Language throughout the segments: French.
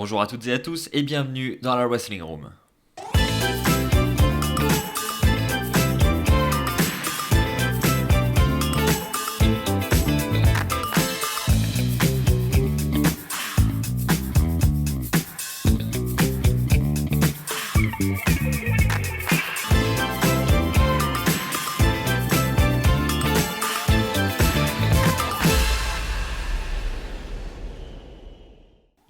Bonjour à toutes et à tous et bienvenue dans la Wrestling Room.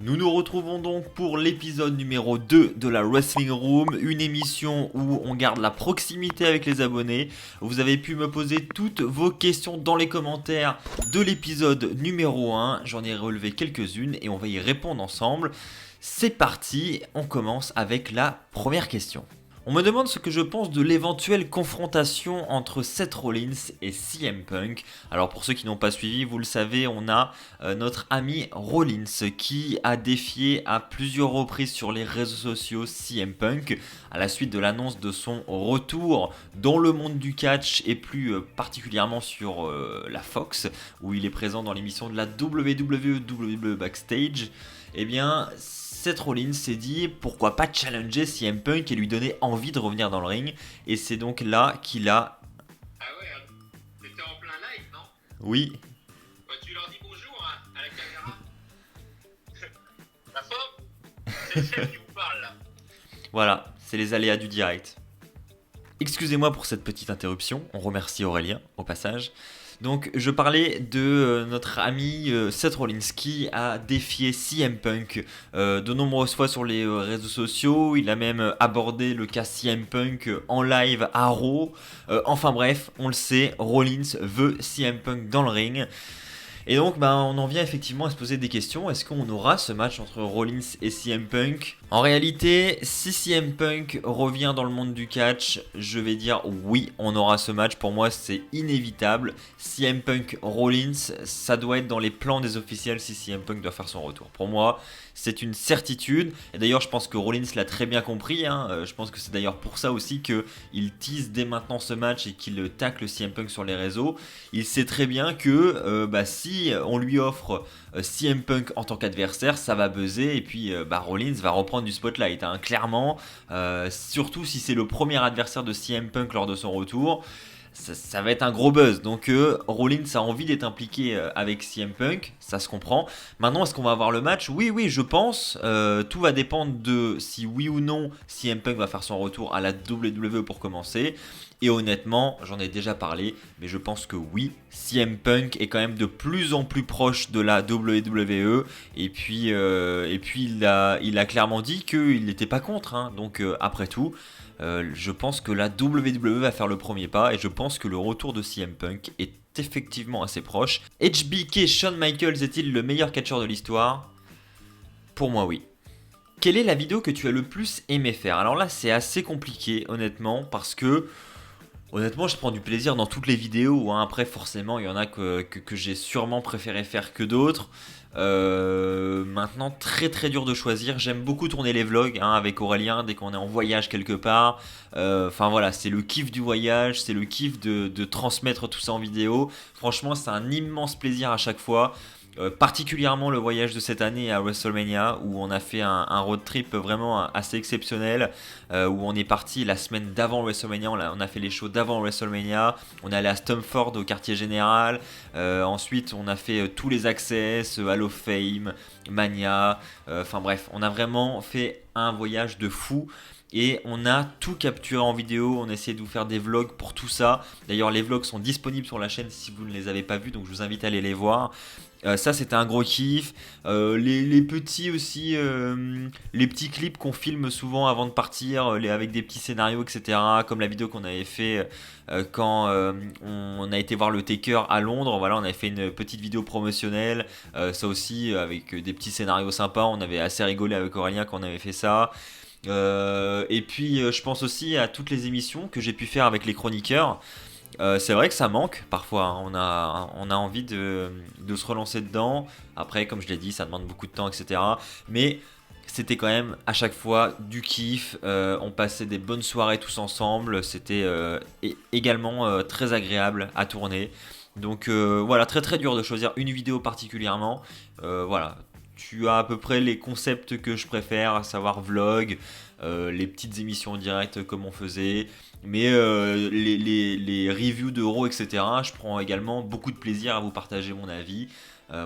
Nous nous retrouvons donc pour l'épisode numéro 2 de la Wrestling Room, une émission où on garde la proximité avec les abonnés. Vous avez pu me poser toutes vos questions dans les commentaires de l'épisode numéro 1, j'en ai relevé quelques-unes et on va y répondre ensemble. C'est parti, on commence avec la première question. On me demande ce que je pense de l'éventuelle confrontation entre Seth Rollins et CM Punk. Alors pour ceux qui n'ont pas suivi, vous le savez, on a notre ami Rollins qui a défié à plusieurs reprises sur les réseaux sociaux CM Punk à la suite de l'annonce de son retour dans le monde du catch et plus particulièrement sur la Fox où il est présent dans l'émission de la WWE Backstage. Eh bien, Seth Rollins s'est dit pourquoi pas challenger CM Punk et lui donner envie de revenir dans le ring. Et c'est donc là qu'il a... Ah ouais, t'étais en plein live, non? Oui. Bah, tu leur dis bonjour hein, à la caméra. La forme? C'est le chef qui vous parle là. Voilà, c'est les aléas du direct. Excusez-moi pour cette petite interruption, on remercie Aurélien au passage. Donc je parlais de notre ami Seth Rollins qui a défié CM Punk de nombreuses fois sur les réseaux sociaux. Il a même abordé le cas CM Punk en live à Raw. Enfin bref, on le sait, Rollins veut CM Punk dans le ring. Et donc on en vient effectivement à se poser des questions. Est-ce qu'on aura ce match entre Rollins et CM Punk ? En réalité, si CM Punk revient dans le monde du catch, je vais dire oui, on aura ce match. Pour moi, c'est inévitable. CM Punk Rollins, ça doit être dans les plans des officiels si CM Punk doit faire son retour. Pour moi, c'est une certitude. Et d'ailleurs, je pense que Rollins l'a très bien compris. Je pense que c'est d'ailleurs pour ça aussi qu'il tease dès maintenant ce match et qu'il tacle CM Punk sur les réseaux. Il sait très bien que si on lui offre CM Punk en tant qu'adversaire, ça va buzzer et puis Rollins va reprendre du spotlight, clairement, surtout si c'est le premier adversaire de CM Punk lors de son retour. Ça va être un gros buzz, donc Rollins a envie d'être impliqué avec CM Punk, ça se comprend. Maintenant, est-ce qu'on va avoir le match ? Oui, je pense. Tout va dépendre de si oui ou non CM Punk va faire son retour à la WWE pour commencer. Et honnêtement, j'en ai déjà parlé, mais je pense que oui, CM Punk est quand même de plus en plus proche de la WWE. Et puis il a clairement dit qu'il n'était pas contre. Donc après tout, je pense que la WWE va faire le premier pas et je pense que le retour de CM Punk est effectivement assez proche. HBK Shawn Michaels est-il le meilleur catcheur de l'histoire ? Pour moi, oui. Quelle est la vidéo que tu as le plus aimé faire ? Alors là, c'est assez compliqué, honnêtement, parce que honnêtement, je prends du plaisir dans toutes les vidéos. Après, forcément, il y en a que j'ai sûrement préféré faire que d'autres. Maintenant, très très dur de choisir. J'aime beaucoup tourner les vlogs avec Aurélien dès qu'on est en voyage quelque part. Enfin voilà, c'est le kiff du voyage, c'est le kiff de transmettre tout ça en vidéo. Franchement, c'est un immense plaisir à chaque fois. Particulièrement le voyage de cette année à WrestleMania où on a fait un road trip vraiment assez exceptionnel où on est parti la semaine d'avant WrestleMania, on a fait les shows d'avant WrestleMania, on est allé à Stamford au quartier général, ensuite on a fait tous les access, Hall of Fame, Mania, enfin bref, on a vraiment fait un voyage de fou. Et on a tout capturé en vidéo, on a essayé de vous faire des vlogs pour tout ça. D'ailleurs les vlogs sont disponibles sur la chaîne si vous ne les avez pas vus, donc je vous invite à aller les voir. Ça c'était un gros kiff. Les petits aussi, les petits clips qu'on filme souvent avant de partir, avec des petits scénarios, etc. Comme la vidéo qu'on avait fait quand on a été voir le Taker à Londres. Voilà, on avait fait une petite vidéo promotionnelle. Ça aussi avec des petits scénarios sympas. On avait assez rigolé avec Aurélien quand on avait fait ça. Et puis je pense aussi à toutes les émissions que j'ai pu faire avec les chroniqueurs. C'est vrai que ça manque parfois, on a envie de se relancer dedans. Après, comme je l'ai dit, ça demande beaucoup de temps, etc. Mais c'était quand même à chaque fois du kiff. On passait des bonnes soirées tous ensemble. C'était également très agréable à tourner. Donc voilà, très très dur de choisir une vidéo particulièrement. Voilà. tu as à peu près les concepts que je préfère, à savoir vlog, les petites émissions en direct comme on faisait, mais les reviews d'euros, etc. Je prends également beaucoup de plaisir à vous partager mon avis.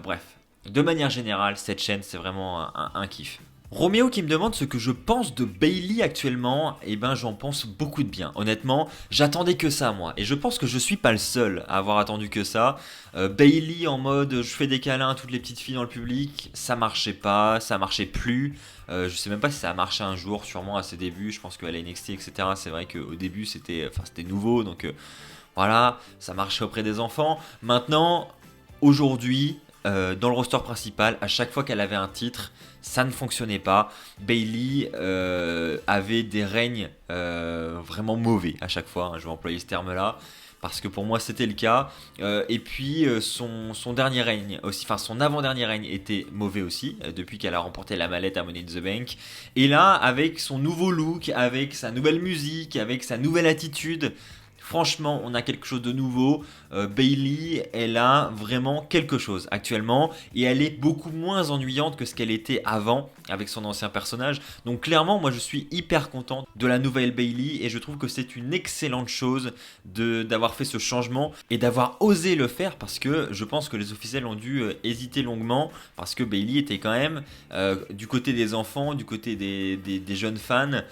Bref, de manière générale, cette chaîne, c'est vraiment un kiff. Roméo qui me demande ce que je pense de Bailey actuellement, eh ben j'en pense beaucoup de bien. Honnêtement, j'attendais que ça moi, et je pense que je suis pas le seul à avoir attendu que ça. Bailey en mode je fais des câlins à toutes les petites filles dans le public, ça marchait pas, ça marchait plus. Je sais même pas si ça a marché un jour, sûrement à ses débuts. Je pense qu'à la NXT, etc. C'est vrai qu'au début c'était nouveau, donc voilà, ça marchait auprès des enfants. Maintenant, aujourd'hui, dans le roster principal, à chaque fois qu'elle avait un titre, ça ne fonctionnait pas. Bailey avait des règnes vraiment mauvais à chaque fois, hein, je vais employer ce terme-là, parce que pour moi c'était le cas. Et puis son dernier règne aussi, enfin son avant-dernier règne était mauvais aussi, depuis qu'elle a remporté la mallette à Money in the Bank. Et là, avec son nouveau look, avec sa nouvelle musique, avec sa nouvelle attitude, franchement, on a quelque chose de nouveau. Bailey, elle a vraiment quelque chose actuellement et elle est beaucoup moins ennuyante que ce qu'elle était avant avec son ancien personnage. Donc clairement, moi je suis hyper content de la nouvelle Bailey et je trouve que c'est une excellente chose d'avoir fait ce changement et d'avoir osé le faire, parce que je pense que les officiels ont dû hésiter longuement, parce que Bailey était quand même du côté des enfants, du côté des jeunes fans,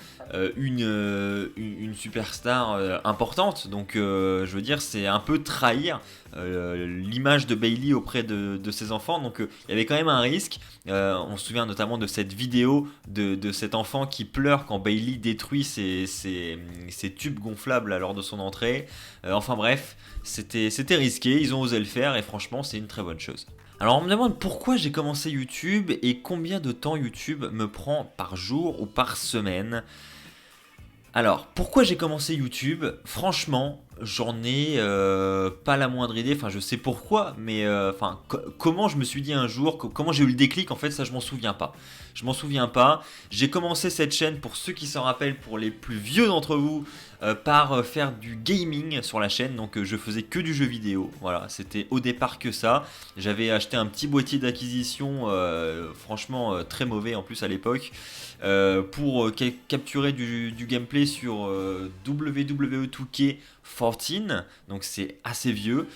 une superstar importante. Donc je veux dire, c'est un peu trahir l'image de Bailey auprès de ses enfants. Donc il y avait quand même un risque. On se souvient notamment de cette vidéo de cet enfant qui pleure quand Bailey détruit ses tubes gonflables lors de son entrée. Enfin bref, c'était risqué, ils ont osé le faire et franchement c'est une très bonne chose. Alors on me demande pourquoi j'ai commencé YouTube et combien de temps YouTube me prend par jour ou par semaine. Alors, pourquoi j'ai commencé YouTube? Franchement, j'en ai pas la moindre idée. Enfin, je sais pourquoi, mais comment je me suis dit un jour, comment j'ai eu le déclic, en fait, ça, je m'en souviens pas. Je m'en souviens pas. J'ai commencé cette chaîne, pour ceux qui s'en rappellent, pour les plus vieux d'entre vous, par faire du gaming sur la chaîne. Donc, je faisais que du jeu vidéo. Voilà, c'était au départ que ça. J'avais acheté un petit boîtier d'acquisition, franchement très mauvais en plus à l'époque, pour capturer du gameplay sur WWE 2K14, donc c'est assez vieux.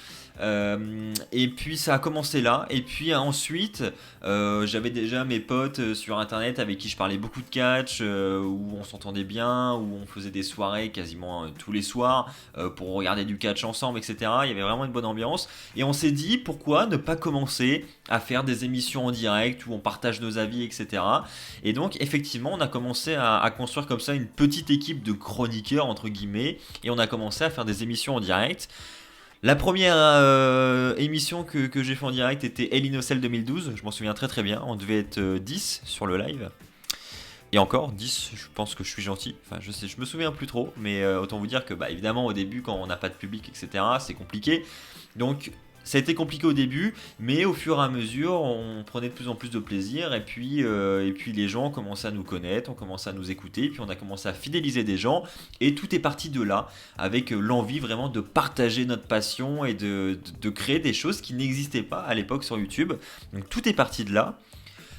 Et puis ça a commencé là, et puis ensuite j'avais déjà mes potes sur internet avec qui je parlais beaucoup de catch, où on s'entendait bien, où on faisait des soirées quasiment tous les soirs pour regarder du catch ensemble, etc. Il y avait vraiment une bonne ambiance, et on s'est dit pourquoi ne pas commencer à faire des émissions en direct où on partage nos avis, etc. Et donc effectivement on a commencé à construire comme ça une petite équipe de chroniqueurs entre guillemets, et on a commencé à faire des émissions en direct. La première émission que j'ai fait en direct était El Innocel 2012, je m'en souviens très très bien, on devait être 10 sur le live. Et encore, 10, je pense que je suis gentil, enfin je me souviens plus trop, mais autant vous dire que bah, évidemment au début quand on n'a pas de public, etc., c'est compliqué. Donc ça a été compliqué au début, mais au fur et à mesure, on prenait de plus en plus de plaisir, et puis les gens ont commencé à nous connaître, ont commencé à nous écouter, et puis on a commencé à fidéliser des gens, et tout est parti de là, avec l'envie vraiment de partager notre passion et de créer des choses qui n'existaient pas à l'époque sur YouTube. Donc tout est parti de là.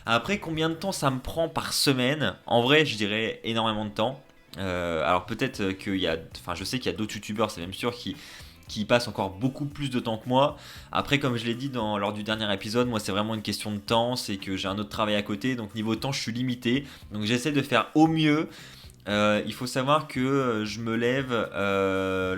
Après, combien de temps ça me prend par semaine? En vrai, je dirais énormément de temps. Alors peut-être qu'il y a, enfin je sais qu'il y a d'autres youtubeurs, c'est même sûr, qui passe encore beaucoup plus de temps que moi. Après, comme je l'ai dit lors du dernier épisode, moi c'est vraiment une question de temps, c'est que j'ai un autre travail à côté, donc niveau temps je suis limité, donc j'essaie de faire au mieux. Il faut savoir que je me lève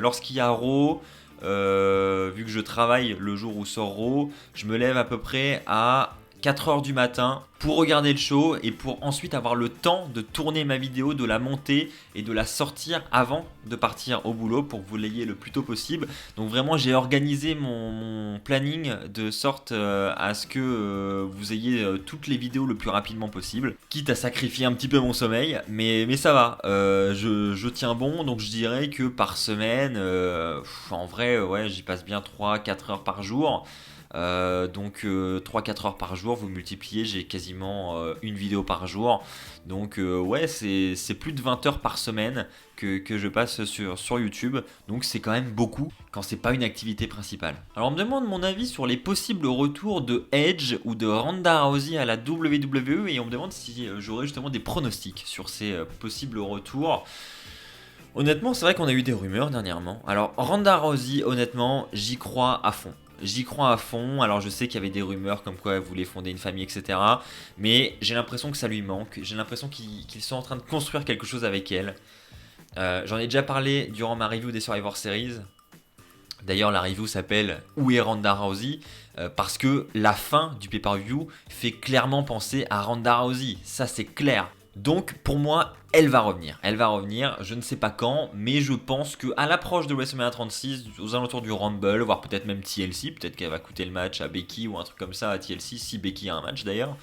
lorsqu'il y a Raw, vu que je travaille le jour où sort Raw, je me lève à peu près à 4h du matin pour regarder le show et pour ensuite avoir le temps de tourner ma vidéo, de la monter et de la sortir avant de partir au boulot pour que vous l'ayez le plus tôt possible. Donc vraiment j'ai organisé mon planning de sorte à ce que vous ayez toutes les vidéos le plus rapidement possible, quitte à sacrifier un petit peu mon sommeil, mais ça va, je tiens bon, donc je dirais que par semaine, en vrai ouais, j'y passe bien 3-4 heures par jour. Donc 3-4 heures par jour, vous multipliez, j'ai quasiment une vidéo par jour. Donc ouais, c'est plus de 20 heures par semaine que je passe sur YouTube. Donc c'est quand même beaucoup quand c'est pas une activité principale. Alors on me demande mon avis sur les possibles retours de Edge ou de Ronda Rousey à la WWE et on me demande si j'aurais justement des pronostics sur ces possibles retours. Honnêtement, c'est vrai qu'on a eu des rumeurs dernièrement. Alors, Ronda Rousey, honnêtement, j'y crois à fond. J'y crois à fond. Alors, je sais qu'il y avait des rumeurs comme quoi elle voulait fonder une famille, etc. Mais j'ai l'impression que ça lui manque. J'ai l'impression qu'ils sont en train de construire quelque chose avec elle. J'en ai déjà parlé durant ma review des Survivor Series. D'ailleurs, la review s'appelle Où est Ronda Rousey parce que la fin du pay-per-view fait clairement penser à Ronda Rousey. Ça, c'est clair. Donc pour moi, elle va revenir. Elle va revenir, je ne sais pas quand, mais je pense qu'à l'approche de WrestleMania 36, aux alentours du Rumble, voire peut-être même TLC, peut-être qu'elle va coûter le match à Becky ou un truc comme ça à TLC, si Becky a un match d'ailleurs.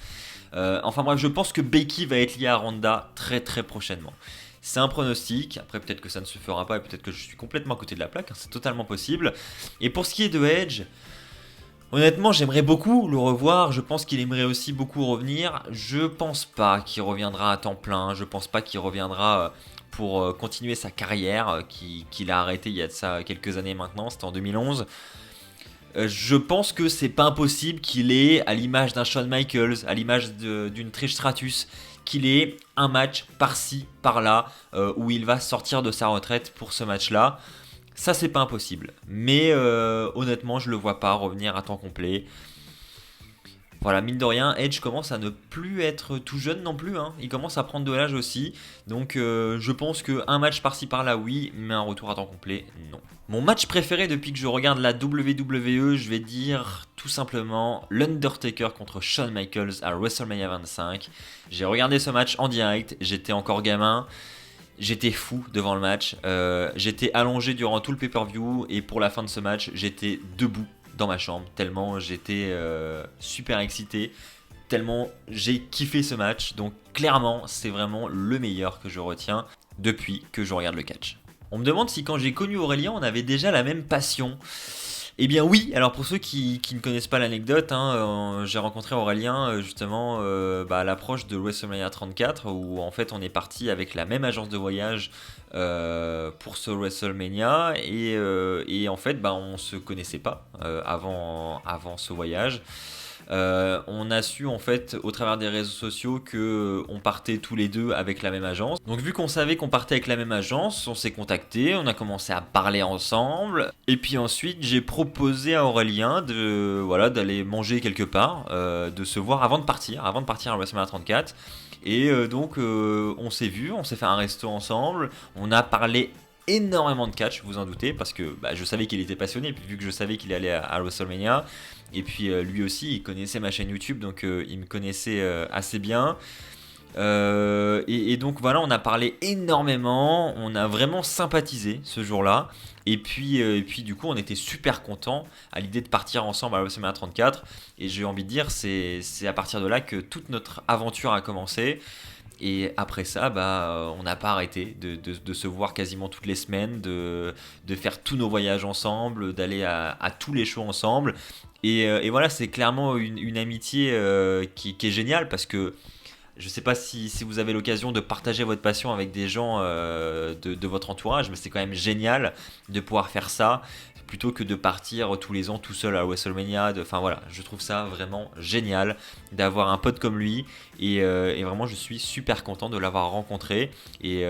Enfin bref, je pense que Becky va être liée à Ronda très très prochainement. C'est un pronostic, après peut-être que ça ne se fera pas et peut-être que je suis complètement à côté de la plaque, hein, c'est totalement possible. Et pour ce qui est de Edge, honnêtement, j'aimerais beaucoup le revoir. Je pense qu'il aimerait aussi beaucoup revenir. Je pense pas qu'il reviendra à temps plein. Je pense pas qu'il reviendra pour continuer sa carrière qu'il a arrêté il y a de ça quelques années maintenant. C'était en 2011. Je pense que c'est pas impossible qu'il ait, à l'image d'un Shawn Michaels, à l'image d'une Trish Stratus, qu'il ait un match par-ci, par-là, où il va sortir de sa retraite pour ce match-là. Ça, c'est pas impossible. Mais honnêtement, je le vois pas revenir à temps complet. Voilà, mine de rien, Edge commence à ne plus être tout jeune non plus. Hein. Il commence à prendre de l'âge aussi. Donc je pense qu'un match par-ci par-là, oui, mais un retour à temps complet, non. Mon match préféré depuis que je regarde la WWE, je vais dire tout simplement l'Undertaker contre Shawn Michaels à WrestleMania 25. J'ai regardé ce match en direct, j'étais encore gamin. J'étais fou devant le match, j'étais allongé durant tout le pay-per-view et pour la fin de ce match, j'étais debout dans ma chambre tellement j'étais super excité, tellement j'ai kiffé ce match. Donc clairement, c'est vraiment le meilleur que je retiens depuis que je regarde le catch. On me demande si quand j'ai connu Aurélien, on avait déjà la même passion. Eh bien oui, alors pour ceux qui ne connaissent pas l'anecdote, hein, j'ai rencontré Aurélien justement à l'approche de WrestleMania 34 où en fait on est parti avec la même agence de voyage pour ce WrestleMania et en fait on se connaissait pas avant ce voyage. On a su en fait au travers des réseaux sociaux que on partait tous les deux avec la même agence. Donc vu qu'on savait qu'on partait avec la même agence, on s'est contacté, on a commencé à parler ensemble. Et puis ensuite j'ai proposé à Aurélien d'aller manger quelque part, de se voir avant de partir à WrestleMania 34. Et donc on s'est vu, on s'est fait un resto ensemble, on a parlé énormément de catch, vous en doutez, parce que je savais qu'il était passionné, et puis vu que je savais qu'il allait à WrestleMania, et puis lui aussi il connaissait ma chaîne YouTube, donc il me connaissait assez bien. Et donc voilà, on a parlé énormément, on a vraiment sympathisé ce jour-là. Et puis du coup on était super contents à l'idée de partir ensemble à WrestleMania 34. Et j'ai envie de dire, c'est à partir de là que toute notre aventure a commencé. Et après ça, on n'a pas arrêté de se voir quasiment toutes les semaines, de faire tous nos voyages ensemble, d'aller à tous les shows ensemble. Et voilà, c'est clairement une amitié qui est géniale parce que je ne sais pas si vous avez l'occasion de partager votre passion avec des gens de votre entourage, mais c'est quand même génial de pouvoir faire ça plutôt que de partir tous les ans tout seul à WrestleMania. Enfin voilà, je trouve ça vraiment génial d'avoir un pote comme lui et vraiment je suis super content de l'avoir rencontré et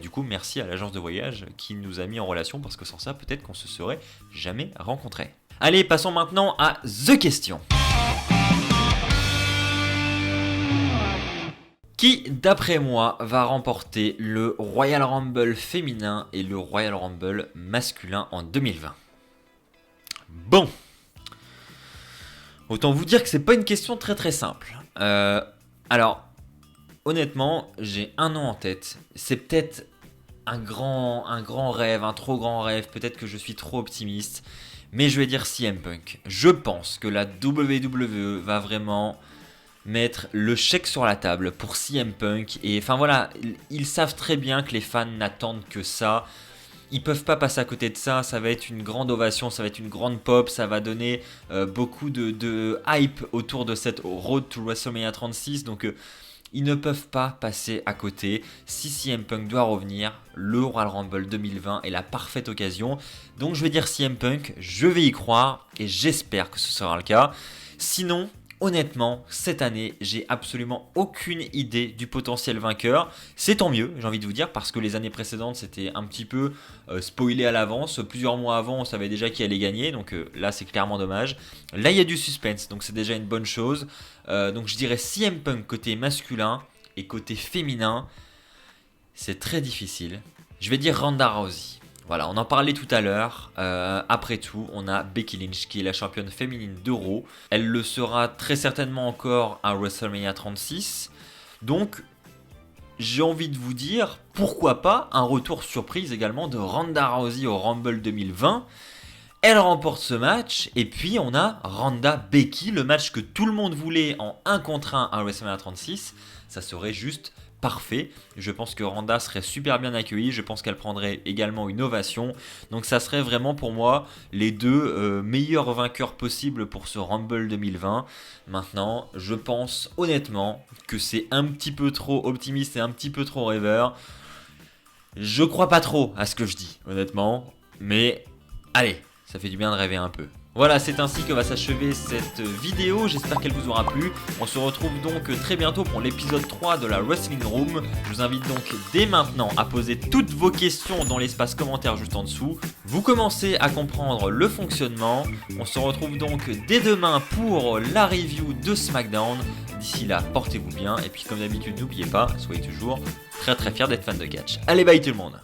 du coup merci à l'agence de voyage qui nous a mis en relation parce que sans ça peut-être qu'on se serait jamais rencontrés. Allez, passons maintenant à The Question. Qui, d'après moi, va remporter le Royal Rumble féminin et le Royal Rumble masculin en 2020 ? Bon, autant vous dire que c'est pas une question très très simple. Alors, honnêtement, j'ai un nom en tête. C'est peut-être un grand rêve, un trop grand rêve. Peut-être que je suis trop optimiste. Mais je vais dire CM Punk. Je pense que la WWE va vraiment mettre le chèque sur la table pour CM Punk. Et enfin voilà, ils savent très bien que les fans n'attendent que ça. Ils peuvent pas passer à côté de ça, ça va être une grande ovation, ça va être une grande pop, ça va donner beaucoup de hype autour de cette Road to WrestleMania 36, donc ils ne peuvent pas passer à côté. Si CM Punk doit revenir, le Royal Rumble 2020 est la parfaite occasion. Donc je vais dire CM Punk, je vais y croire et j'espère que ce sera le cas. Sinon, honnêtement, cette année, j'ai absolument aucune idée du potentiel vainqueur. C'est tant mieux, j'ai envie de vous dire, parce que les années précédentes, c'était un petit peu spoilé à l'avance. Plusieurs mois avant, on savait déjà qui allait gagner, donc là, c'est clairement dommage. Là, il y a du suspense, donc c'est déjà une bonne chose. Donc je dirais CM Punk côté masculin et côté féminin, c'est très difficile. Je vais dire Ronda Rousey. Voilà, on en parlait tout à l'heure. Après tout, on a Becky Lynch qui est la championne féminine d'Euro. Elle le sera très certainement encore à WrestleMania 36. Donc, j'ai envie de vous dire, pourquoi pas un retour surprise également de Ronda Rousey au Rumble 2020. Elle remporte ce match et puis on a Ronda Becky, le match que tout le monde voulait en 1 contre 1 à WrestleMania 36. Ça serait juste parfait. Je pense que Ronda serait super bien accueillie. Je pense qu'elle prendrait également une ovation. Donc ça serait vraiment pour moi les deux meilleurs vainqueurs possibles pour ce Rumble 2020. Maintenant, je pense honnêtement que c'est un petit peu trop optimiste et un petit peu trop rêveur. Je crois pas trop à ce que je dis, honnêtement. Mais allez, ça fait du bien de rêver un peu. Voilà, c'est ainsi que va s'achever cette vidéo, j'espère qu'elle vous aura plu. On se retrouve donc très bientôt pour l'épisode 3 de la Wrestling Room. Je vous invite donc dès maintenant à poser toutes vos questions dans l'espace commentaire juste en dessous. Vous commencez à comprendre le fonctionnement. On se retrouve donc dès demain pour la review de SmackDown. D'ici là, portez-vous bien et puis comme d'habitude, n'oubliez pas, soyez toujours très fiers d'être fan de catch. Allez, bye tout le monde!